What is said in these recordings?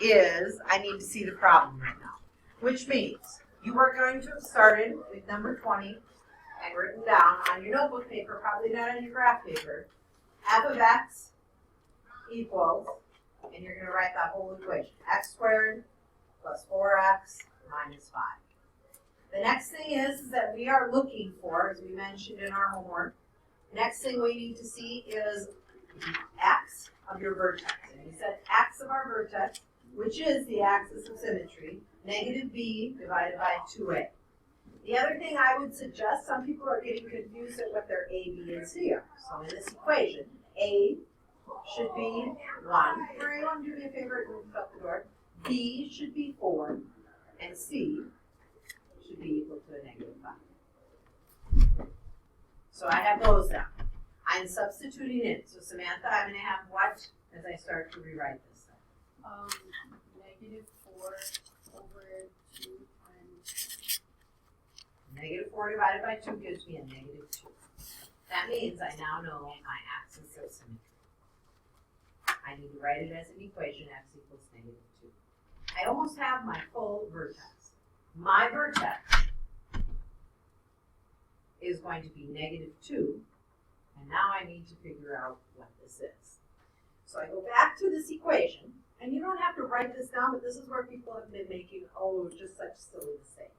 is I need to see the problem right now, which means you are going to have started with number 20 and written down on your notebook paper, probably not on your graph paper, f of x equals, and you're going to write that whole equation, x squared plus 4x minus 5. The next thing is that we are looking for, as we mentioned in our homework, next thing we need to see is x of your vertex. And we said x of our vertex, which is the axis of symmetry, negative b divided by 2a. The other thing I would suggest, some people are getting confused at what their a, b, and c are. So in this equation, a should be 1. Everyone do me a favor and shut the door. B should be 4. And c should be equal to a negative 5. So I have those down. I'm substituting in. So Samantha, I'm going to have what as I start to rewrite this? Negative 4 over 2 times. Negative 4 divided by 2 gives me a negative 2. That means I now know my axis of symmetry. I need to write it as an equation, x equals negative 2. I almost have my full vertex. My vertex is going to be negative 2, and now I need to figure out what this is. So I go back to this equation, and you don't have to write this down, but this is where people have been making, just such silly mistakes.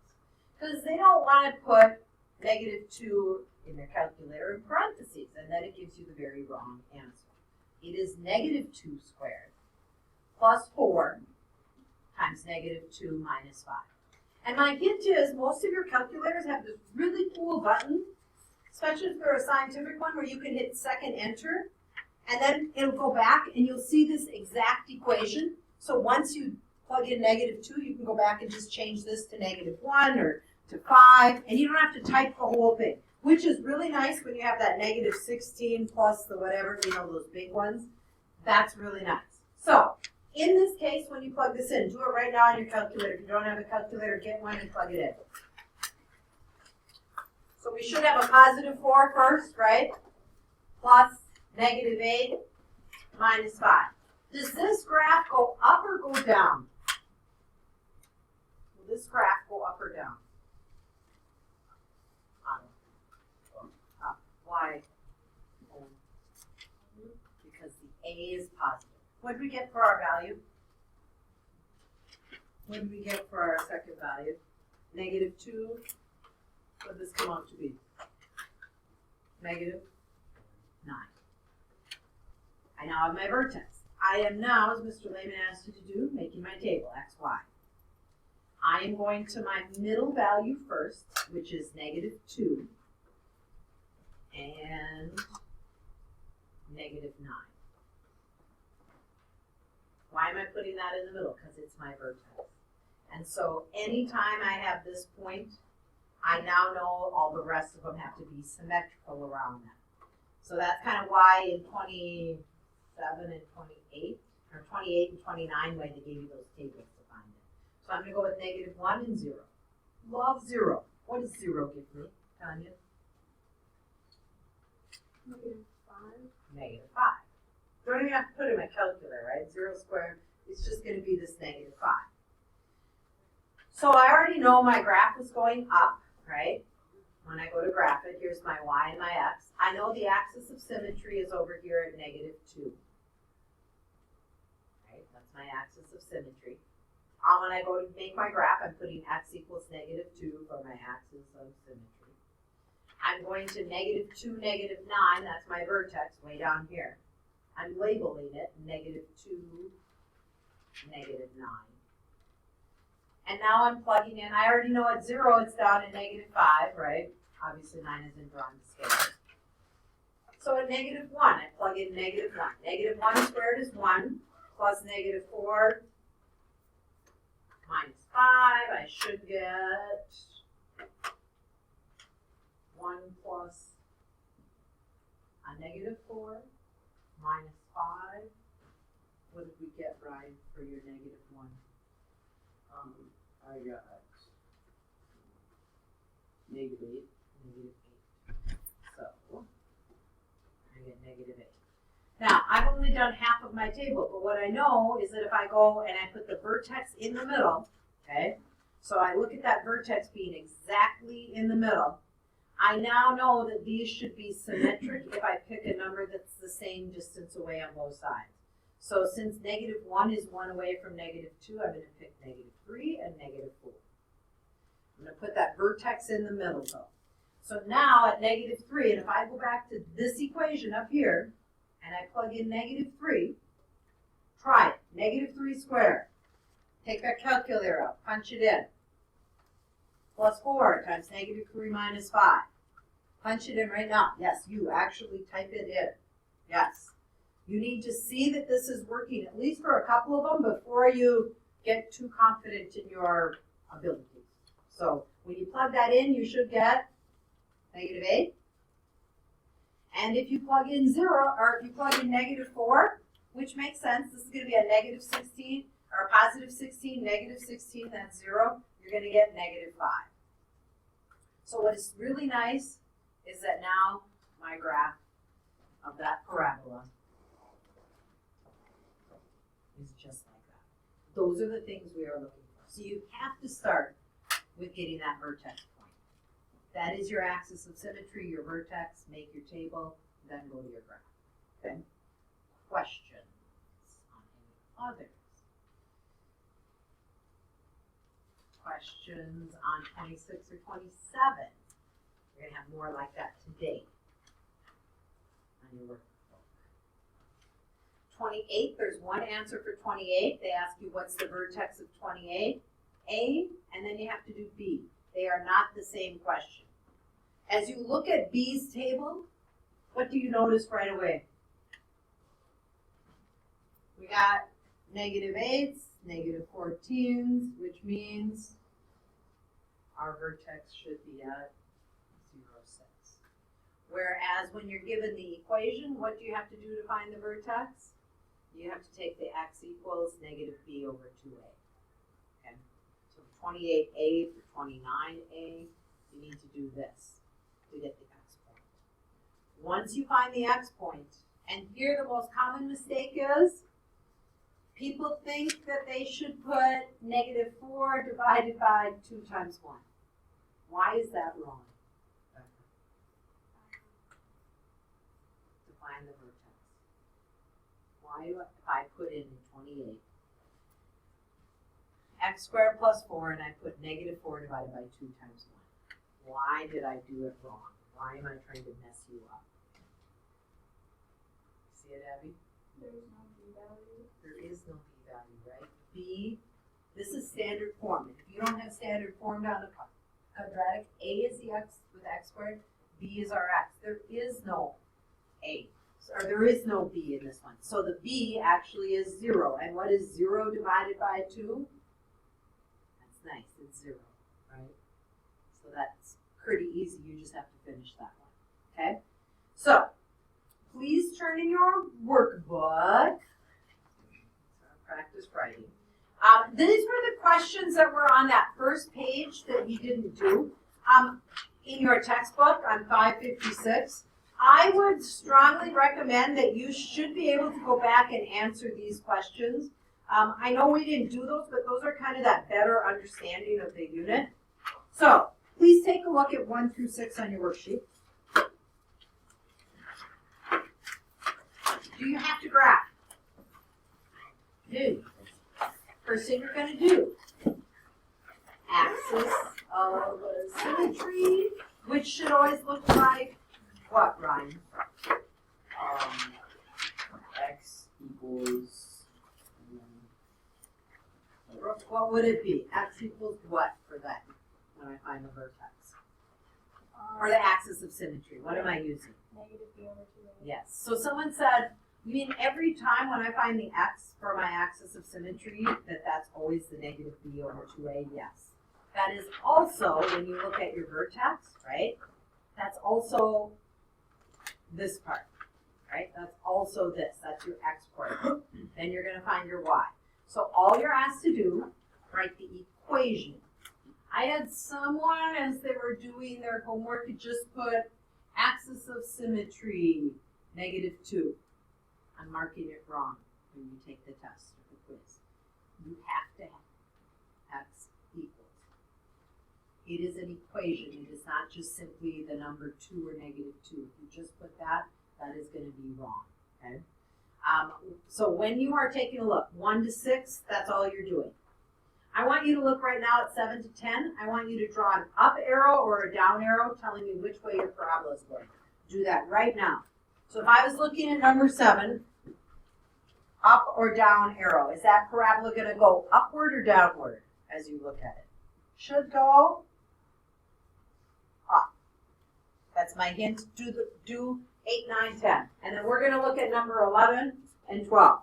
Because they don't want to put negative 2 in their calculator in parentheses, and then it gives you the very wrong answer. It is negative 2 squared plus 4 times negative 2 minus 5. And my hint is most of your calculators have this really cool button, especially if they're a scientific one, where you can hit second enter, and then it'll go back and you'll see this exact equation. So once you plug in negative 2, you can go back and just change this to negative 1 or to 5, and you don't have to type the whole thing, which is really nice when you have that negative 16 plus the whatever, those big ones. That's really nice. So in this case, when you plug this in, do it right now on your calculator. If you don't have a calculator, get one and plug it in. So we should have a positive 4 first, right? Plus negative 8 minus 5. Does this graph go up or go down? Will this graph go up or down? Up. Why? Because the A is positive. What did we get for our value? What did we get for our second value? Negative 2. What does this come out to be? Negative 9. I now have my vertex. I am now, as Mr. Lehman asked you to do, making my table, x, y. I am going to my middle value first, which is negative 2, and negative 9. Why am I putting that in the middle? Because it's my vertex. And so anytime I have this point, I now know all the rest of them have to be symmetrical around that. So that's kind of why in 27 and 28, or 28 and 29, why they gave you those tables to find it. So I'm going to go with negative 1 and 0. Love 0. What does 0 give me, Tanya? Negative 5. Negative 5. Don't even have to put it in my calculator, right? 0 squared is just going to be this negative 5. So I already know my graph is going up, right? When I go to graph it, here's my y and my x. I know the axis of symmetry is over here at negative 2. Right? That's my axis of symmetry. When I go to make my graph, I'm putting x equals negative 2 for my axis of symmetry. I'm going to negative 2, negative 9. That's my vertex way down here. I'm labeling it negative 2, negative 9. And now I'm plugging in. I already know at 0 it's down to negative 5, right? Obviously 9 isn't drawn to scale. So at negative 1, I plug in negative 1. Negative 1 squared is 1 plus negative 4 minus 5. I should get 1 plus a negative 4 minus 5. What did we get, Ryan, for your negative 1? I got negative 8. Negative 8. So, I get negative 8. Now, I've only done half of my table, but what I know is that if I go and I put the vertex in the middle, okay? So I look at that vertex being exactly in the middle. I now know that these should be symmetric if I pick a number that's the same distance away on both sides. So since -1 is 1 away from -2, I'm going to pick -3 and -4. I'm going to put that vertex in the middle though. So now at -3, and if I go back to this equation up here, and I plug in -3, try it, -3 squared. Take that calculator out, punch it in. Plus 4 times -3 minus 5. Punch it in right now. Yes, you actually type it in. Yes. You need to see that this is working at least for a couple of them before you get too confident in your abilities. So when you plug that in, you should get -8. And if you plug in 0, or if you plug in -4, which makes sense, this is going to be a -16, or a +16, -16, that's 0, you're going to get -5. So what is really nice is that now my graph of that parabola is just like that. Those are the things we are looking for. So you have to start with getting that vertex point. That is your axis of symmetry, your vertex, make your table, then go to your graph. Okay? Questions on any others? Questions on 26 or 27? You're going to have more like that today on your workbook. 28, there's one answer for 28. They ask you what's the vertex of 28? A, and then you have to do B. They are not the same question. As you look at B's table, what do you notice right away? We got -8s, -14s, which means our vertex should be at 0, 6. Whereas when you're given the equation, what do you have to do to find the vertex? You have to take the x equals -b over 2a. Okay? So 28a for 29a, you need to do this to get the x point. Once you find the x point, and here the most common mistake is, people think that they should put -4 divided by 2 times 1. Why is that wrong? To find the vertex. Why do if I put in 28, x squared plus 4, and I put -4 divided by 2 times 1. Why did I do it wrong? Why am I trying to mess you up? See it, Abby? There is no b value. There is no b value, right? B, this is standard form. If you don't have standard form down the quadratic, a is the x with x squared, b is our x. There is no a, or there is no b in this one. So the b actually is 0. And what is 0 divided by 2? That's nice, it's 0, right? So that's pretty easy. You just have to finish that one, okay? So please turn in your workbook. Practice writing. These were the questions that were on that first page that you didn't do. In your textbook on 556, I would strongly recommend that you should be able to go back and answer these questions. I know we didn't do those, but those are kind of that better understanding of the unit. So please take a look at 1 through 6 on your worksheet. Do you have to graph? Do. First thing you're going to do, axis of symmetry, which should always look like what, Ryan? X equals. What would it be? X equals what for that when I find the vertex? Or the axis of symmetry. What am I using? -b over 2a. Yes. So someone said, you mean every time when I find the x for my axis of symmetry, that's always the -b over 2a? Yes. That is also, when you look at your vertex, right? That's also this part, right? That's also this. That's your x coordinate. Then you're going to find your y. So all you're asked to do, write the equation. I had someone, as they were doing their homework, just put axis of symmetry, -2. I'm marking it wrong when you take the test or the quiz. You have to It is an equation. It is not just simply the number 2 or negative 2. If you just put that, that is going to be wrong. Okay. So when you are taking a look, 1 to 6, that's all you're doing. I want you to look right now at 7 to 10. I want you to draw an up arrow or a down arrow telling me which way your parabola is going. Do that right now. So if I was looking at number 7, up or down arrow, is that parabola going to go upward or downward as you look at it? Should go up. That's my hint. Do 8, 9, 10. And then we're going to look at number 11 and 12.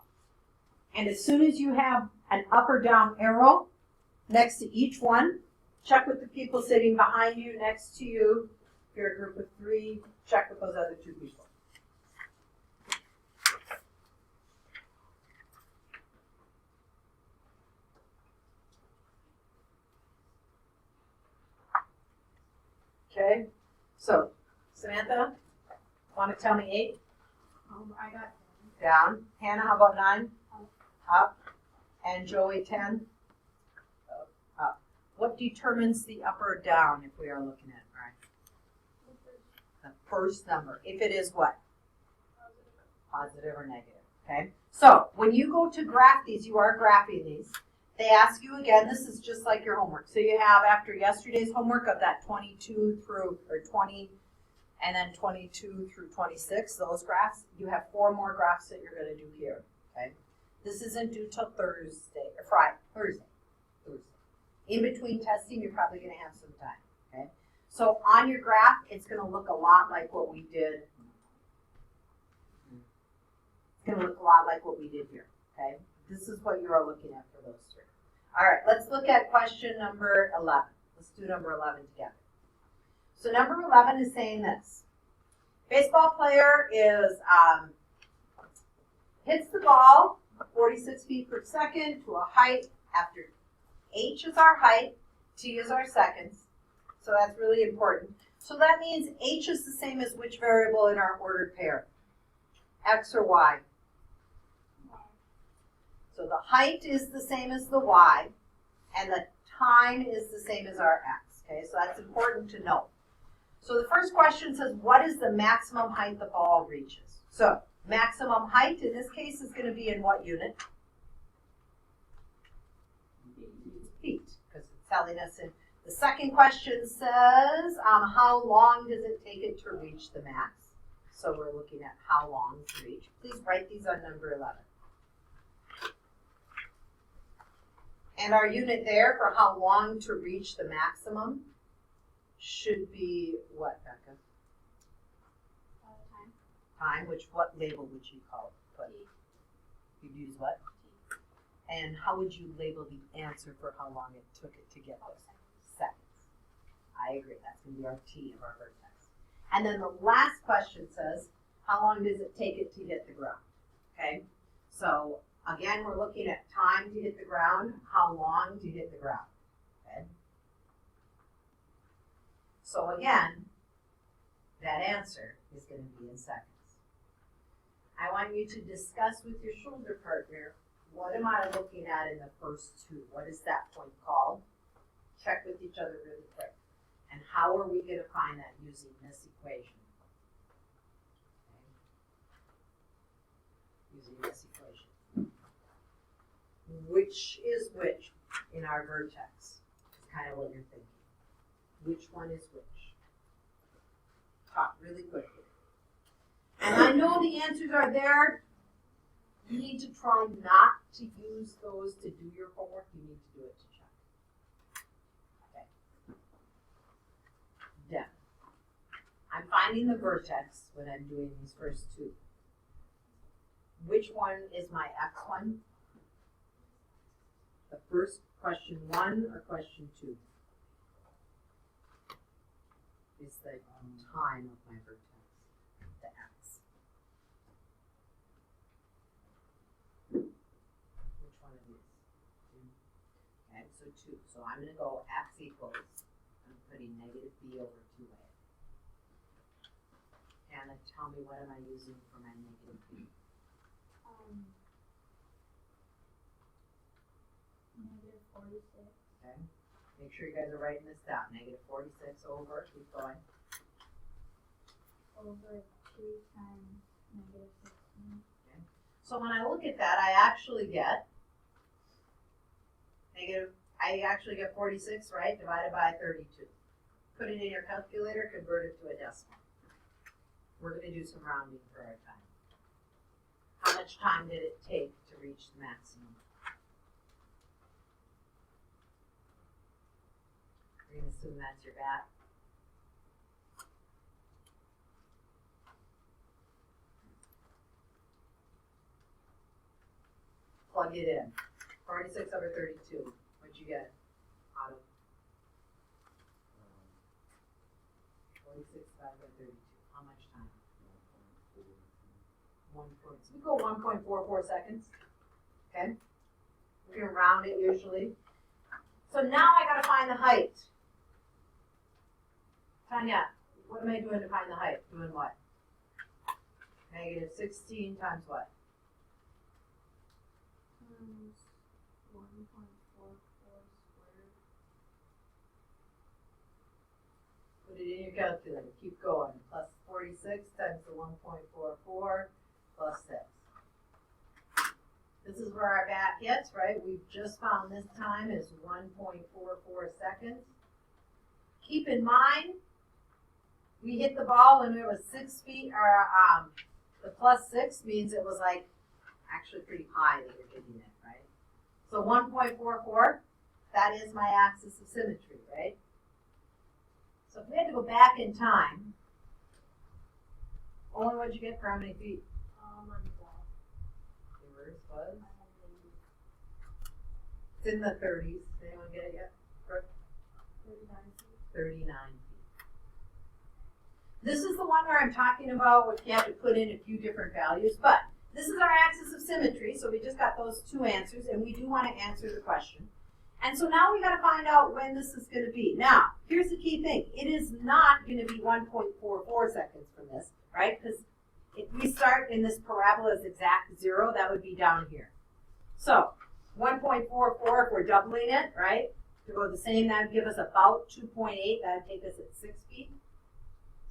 And as soon as you have an up or down arrow next to each one, check with the people sitting behind you, next to you. If you're a group of 3, check with those other 2 people. Okay, so Samantha, want to tell me 8? I got Down. Hannah, how about 9? Up. Up. And Joey, 10? Up. What determines the up or down if we are looking at, right? The first number. If it is what? Positive or negative. Okay. So when you go to graph these, you are graphing these. They ask you again, this is just like your homework. So you have after yesterday's homework of that 22 through, or 20, and then 22 through 26, those graphs, you have 4 more graphs that you're going to do here. Okay. This isn't due till Thursday, or Thursday. In between testing, you're probably going to have some time. Okay. So on your graph, it's going to look a lot like what we did. It's going to look a lot like what we did here. Okay. This is what you are looking at for those 3. All right, let's look at question number 11. Let's do number 11 together. So number 11 is saying this. Baseball player is hits the ball 46 feet per second to a height after h is our height, t is our seconds. So that's really important. So that means h is the same as which variable in our ordered pair? X or y? So the height is the same as the y, and the time is the same as our x. Okay, so that's important to know. So the first question says, what is the maximum height the ball reaches? So maximum height in this case is going to be in what unit? Feet, because it's telling us in the second question says, how long does it take it to reach the max? So we're looking at how long to reach. Please write these on number 11. And our unit there for how long to reach the maximum should be what, Becca? time. Time, what label would you call it? Put? You'd use what? And how would you label the answer for how long it took it to get those? Seconds. I agree, that's going to be our T of our vertex. And then the last question says, how long does it take it to hit the ground? Okay, so again, we're looking at time to hit the ground, how long to hit the ground. Okay. So again, that answer is going to be in seconds. I want you to discuss with your shoulder partner, what am I looking at in the first 2? What is that point called? Check with each other really quick. And how are we going to find that using this equation? Okay. Using this equation. Which is which in our vertex? Is kind of what you're thinking. Which one is which? Talk really quickly. And I know the answers are there. You need to try not to use those to do your homework. You need to do it to check. Okay. Done. I'm finding the vertex when I'm doing these first 2. Which one is my x1? The first question 1 or question 2? Is the time of my vertex, the x. Which one of these? 2. Okay, so 2. So I'm going to go x equals, I'm putting negative b over 2a. Anna, tell me, what am I using for my negative b? Negative 46. Okay. Make sure you guys are writing this down. Negative 46 over, keep going. Over 2 times negative 16. So when I look at that, I actually get 46, right, divided by 32. Put it in your calculator, convert it to a decimal. We're gonna do some rounding for our time. How much time did it take to reach the maximum? We're gonna assume that's your bat. Plug it in. 46 over 32. What'd you get out of 46 divided by 32? How much time? 1.4. So we go 1.44 seconds. Okay? We're gonna round it usually. So now I gotta find the height. Tanya, what am I doing to find the height? Doing what? Negative 16 times what? Times 1.44 squared. Put it in your calculator. Keep going. Plus 46 times the 1.44 plus 6. This is where our bat hits, right? We've just found this time is 1.44 seconds. Keep in mind, we hit the ball when it was 6 feet, or the plus 6 means it was like actually pretty high that you're hitting it, right? So 1.44, that is my axis of symmetry, right? So if we had to go back in time, only what'd you get for how many feet? On the ball. Yours was? It's in the 30s. Did anyone get it yet? 39 feet. 39 feet. This is the one where I'm talking about what you have to put in a few different values, but this is our axis of symmetry, so we just got those two answers, and we do want to answer the question. And so now we got to find out when this is going to be. Now, here's the key thing. It is not going to be 1.44 seconds from this, right? Because if we start in this parabola as exact 0, that would be down here. So 1.44, if we're doubling it, right? To go the same, that would give us about 2.8. That would take us at 6 feet.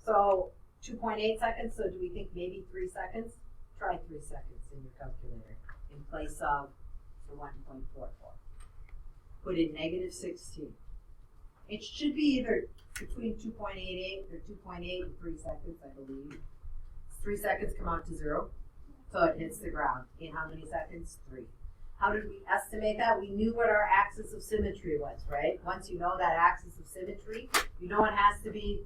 So 2.8 seconds. So do we think maybe 3 seconds? Try 3 seconds in your calculator in place of the 1.44. Put in negative 16. It should be either between 2.88 or 2.8 and 3 seconds, I believe. 3 seconds come out to 0. So it hits the ground. In how many seconds? 3. How did we estimate that? We knew what our axis of symmetry was, right? Once you know that axis of symmetry, you know it has to be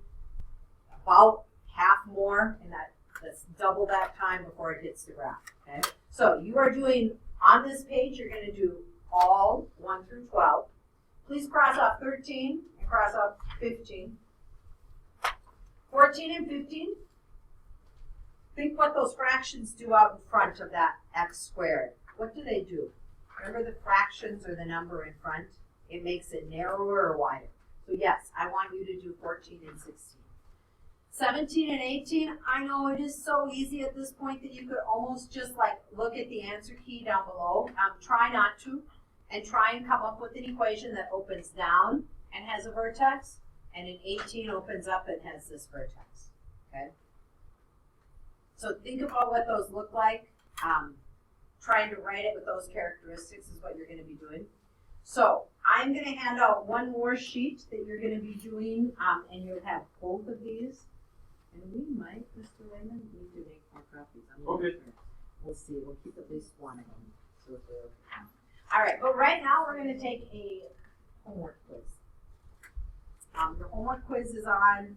about half more, and that's double that time before it hits the ground, okay? So you are doing, on this page, you're going to do all 1 through 12. Please cross off 13 and cross off 15. 14 and 15. Think what those fractions do out in front of that x squared. What do they do? Remember the fractions or the number in front? It makes it narrower or wider. So yes, I want you to do 14 and 16. 17 and 18, I know it is so easy at this point that you could almost just like look at the answer key down below. Try not to, and try and come up with an equation that opens down and has a vertex, and an 18 opens up and has this vertex, okay? So think about what those look like. Trying to write it with those characteristics is what you're going to be doing. So I'm going to hand out one more sheet that you're going to be doing, and you'll have both of these. And we might, Mr. Raymond, need to make more copies. I'm not Okay. sure. We'll see. We'll keep at least one of them. So if they're okay. All right, but right now we're going to take a homework quiz. Your homework quiz is on